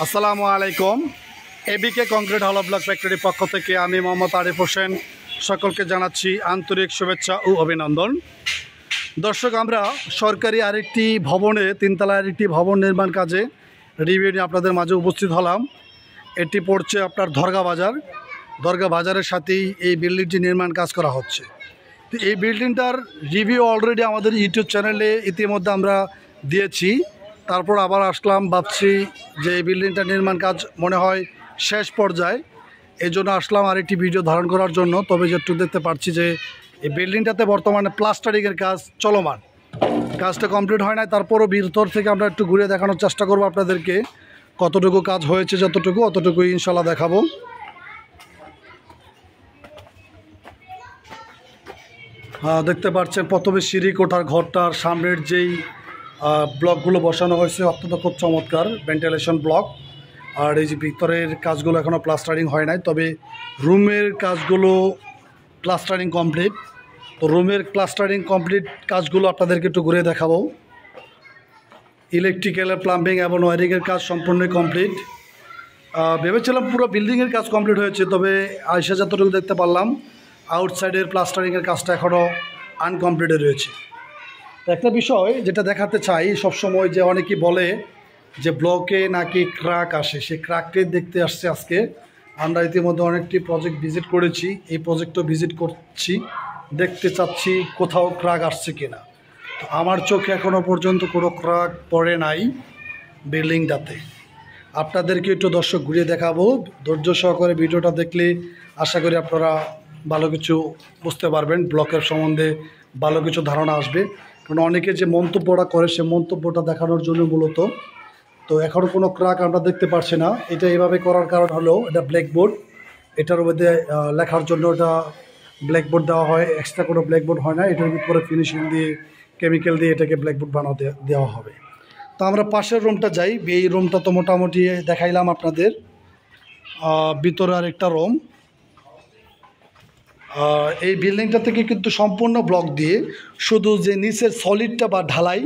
আসসালামু আলাইকুম। এবিকে কংক্রিট হলো ব্লক ফ্যাক্টরির পক্ষ থেকে আমি মোহাম্মদ আরিফ হোসেন সকলকে জানাচ্ছি আন্তরিক শুভেচ্ছা ও অভিনন্দন। দর্শক, আমরা সরকারি আরেকটি ভবনে তিনতলা আরেকটি ভবন নির্মাণ কাজে রিভিউ নিয়ে আপনাদের মাঝে উপস্থিত হলাম। এটি পড়ছে আপনার দরগা বাজারের সাথেই এই বিল্ডিংটি নির্মাণ কাজ করা হচ্ছে। তো এই বিল্ডিংটার রিভিউ অলরেডি আমাদের ইউটিউব চ্যানেলে ইতিমধ্যে আমরা দিয়েছি। তারপর আবার আসলাম, ভাবছি যে এই বিল্ডিংটা নির্মাণ কাজ মনে হয় শেষ পর্যায়ে, এই জন্য আসলাম আরেকটি ভিডিও ধারণ করার জন্য। তবে যেটুকু দেখতে পাচ্ছি যে এই বিল্ডিংটাতে বর্তমানে প্লাস্টারিংয়ের কাজ চলমান, কাজটা কমপ্লিট হয় নাই। তারপরও ভিতর থেকে আমরা একটু ঘুরে দেখানোর চেষ্টা করব আপনাদেরকে, কতটুকু কাজ হয়েছে, অতটুকুই ইনশাল্লাহ দেখাবো। দেখতে পাচ্ছেন প্রথমে সিঁড়ি কোঠার ঘরটার সামনের যেই ব্লকগুলো বসানো হয়েছে অত্যন্ত খুব চমৎকার ভেন্টিলেশন ব্লক। আর এই যে ভিতরের কাজগুলো এখনও প্লাস্টারিং হয় নাই, তবে রুমের কাজগুলো প্লাস্টারিং কমপ্লিট। তো রুমের প্লাস্টারিং কমপ্লিট কাজগুলো আপনাদেরকে একটু ঘুরে দেখাবো। ইলেকট্রিক্যালের প্লাম্বিং এবং ওয়ারিংয়ের কাজ সম্পূর্ণ কমপ্লিট। ভেবেছিলাম পুরো বিল্ডিংয়ের কাজ কমপ্লিট হয়েছে, তবে আইসা যতটুকু দেখতে পারলাম আউটসাইডের প্লাস্টারিংয়ের কাজটা এখনও আনকমপ্লিটে রয়েছে। একটা বিষয় যেটা দেখাতে চাই সবসময়, যে অনেকেই বলে যে ব্লকে নাকি ক্র্যাক আসে, সেই ক্র্যাককে দেখতে আসছে আজকে। আমরা ইতিমধ্যে অনেকটি প্রজেক্ট ভিজিট করেছি, এই প্রজেক্টও ভিজিট করছি, দেখতে চাচ্ছি কোথাও ক্র্যাক আসছে কিনা। তো আমার চোখে এখনও পর্যন্ত কোনো ক্র্যাক পড়ে নাই বিল্ডিংটাতে। আপনাদেরকে একটু দর্শক ঘুরিয়ে দেখাবো, ধৈর্য সহকারে ভিডিওটা দেখলে আশা করি আপনারা ভালো কিছু বুঝতে পারবেন, ব্লকের সম্বন্ধে ভালো কিছু ধারণা আসবে। কারণ অনেকে যে মন্তব্যটা করে সে মন্তব্যটা দেখানোর জন্য মূলত। তো এখনও কোনো ক্র্যাক আমরা দেখতে পারছি না। এটা এভাবে করার কারণ হলো এটা ব্ল্যাকবোর্ড, এটার মধ্যে লেখার জন্য এটা ব্ল্যাকবোর্ড দেওয়া হয়, এক্সট্রা কোনো ব্ল্যাকবোর্ড হয় না। এটার ভিতরে ফিনিশিং দিয়ে কেমিক্যাল দিয়ে এটাকে ব্ল্যাকবোর্ড বানাতে দেওয়া হবে। তো আমরা পাশের রুমটা যাই। এই রুমটা তো মোটামুটি দেখাইলাম আপনাদের। ভিতরে আর একটা রুম। এই বিল্ডিংটা থেকে কিন্তু সম্পূর্ণ ব্লক দিয়ে শুধু যে নিচের সলিডটা বা ঢালাই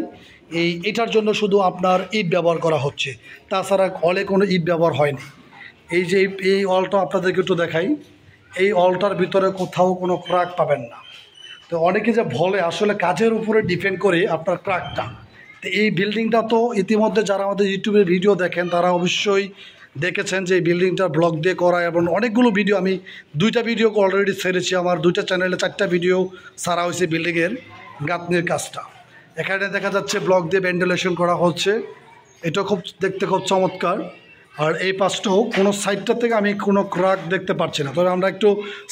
এটার জন্য শুধু আপনার ইট ব্যবহার করা হচ্ছে, তাছাড়া হলে কোনো ইট ব্যবহার হয়নি। এই যে এই অলটা আপনাদেরকে একটু দেখাই, এই অলটার ভিতরে কোথাও কোনো ক্র্যাক পাবেন না। তো অনেকে যে বলে আসলে কাজের উপরে ডিপেন্ড করে আপনার ক্র্যাকটা। তো এই বিল্ডিংটা তো ইতিমধ্যে যারা আমাদের ইউটিউবে ভিডিও দেখেন তারা অবশ্যই দেখেছেন যে এই বিল্ডিংটা ব্লক দিয়ে করা, এবং অনেকগুলো ভিডিও, আমি 2টা ভিডিও অলরেডি ছেড়েছি। আমার 2টা চ্যানেলে 4টা ভিডিও ছাড়া হয়েছে বিল্ডিংয়ের গাঁথনির কাজটা। এখানে দেখা যাচ্ছে ব্লক দিয়ে ভেন্টিলেশন করা হচ্ছে, এটা খুব দেখতে খুব চমৎকার। আর এই পাশটাও কোনো সাইডটা থেকে আমি কোনো ক্র্যাক দেখতে পাচ্ছি না। তবে আমরা একটু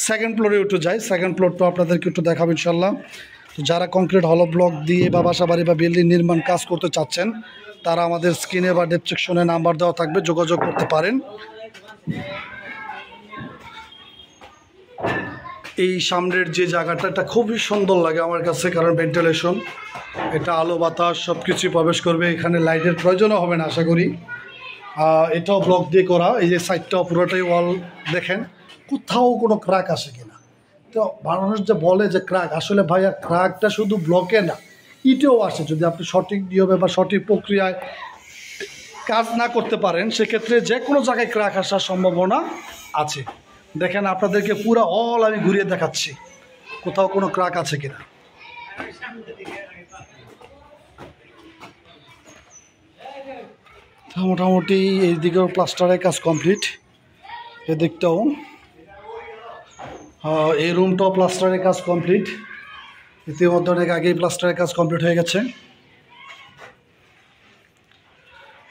সেকেন্ড ফ্লোরে উঠে যাই, সেকেন্ড ফ্লোরটা আপনাদেরকে একটু দেখাবো ইনশাল্লাহ। তো যারা কংক্রিট হলো ব্লক দিয়ে বা বাসাবাড়ি বা বিল্ডিং নির্মাণ কাজ করতে চাচ্ছেন তারা আমাদের স্ক্রিনে বা ডেসক্রিপশনে নাম্বার দেওয়া থাকবে, যোগাযোগ করতে পারেন। এই সামনের যে জায়গাটা এটা খুবই সুন্দর লাগে আমার কাছে, কারণ ভেন্টিলেশন, এটা আলো বাতাস সব কিছুই প্রবেশ করবে, এখানে লাইটের প্রয়োজনও হবে না আশা করি। এটাও ব্লক দিয়ে করা। এই যে সাইডটাও পুরোটাই ওয়াল, দেখেন কোথাও কোনো ক্র্যাক আসে কিনা। তো মানুষ যে বলে যে ক্র্যাক, আসলে ভাইয়া ক্র্যাকটা শুধু ব্লকে না, ইটেও আসে। যদি আপনি সঠিক নিয়মে বা সঠিক প্রক্রিয়ায় কাজ না করতে পারেন সেক্ষেত্রে যে কোনো জায়গায় ক্র্যাক আসার সম্ভাবনা আছে। দেখেন আপনাদেরকে পুরো অল আমি ঘুরিয়ে দেখাচ্ছি কোথাও কোনো ক্র্যাক আছে কিনা। মোটামুটি এই দিকেও প্লাস্টারের কাজ কমপ্লিট, এদিকটাও, এই রুমটাও প্লাস্টারের কাজ কমপ্লিট। ইতিমধ্যে অনেক আগেই প্লাস্টারের কাজ কমপ্লিট হয়ে গেছে।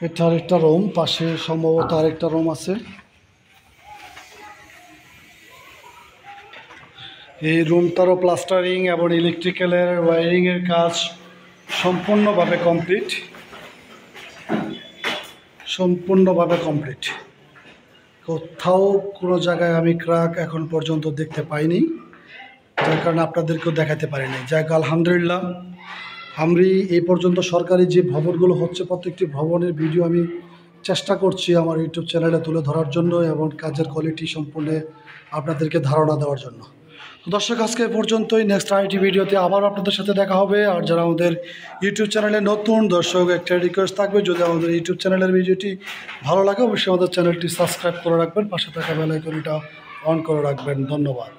এটা আরেকটা রুম, পাশে সম্ভবত আরেকটা রুম আছে। এই রুমটারও প্লাস্টারিং এবং ইলেকট্রিক্যালের ওয়ারিংয়ের কাজ সম্পূর্ণভাবে কমপ্লিট। কোথাও কোনো জায়গায় আমি ক্র্যাক এখন পর্যন্ত দেখতে পাইনি, যার কারণে আপনাদেরকেও দেখাতে পারিনি। যাই হোক, আলহামদুলিল্লাহ, আমি এই পর্যন্ত সরকারি যে ভবনগুলো হচ্ছে প্রত্যেকটি ভবনের ভিডিও আমি চেষ্টা করছি আমার ইউটিউব চ্যানেলে তুলে ধরার জন্য এবং কাজের কোয়ালিটি সম্পূর্ণ আপনাদেরকে ধারণা দেওয়ার জন্য। তো দর্শক আজকে এ পর্যন্তই। নেক্সট আইটি ভিডিওতে আবার আপনাদের সাথে দেখা হবে। আর যারা আমাদের ইউটিউব চ্যানেলে নতুন দর্শক, একটা রিকোয়েস্ট থাকবে, যদি আমাদের ইউটিউব চ্যানেলের ভিডিওটি ভালো লাগে অবশ্যই আমাদের চ্যানেলটি সাবস্ক্রাইব করে রাখবেন, পাশে থাকা বেল আইকনটা অন করে রাখবেন। ধন্যবাদ।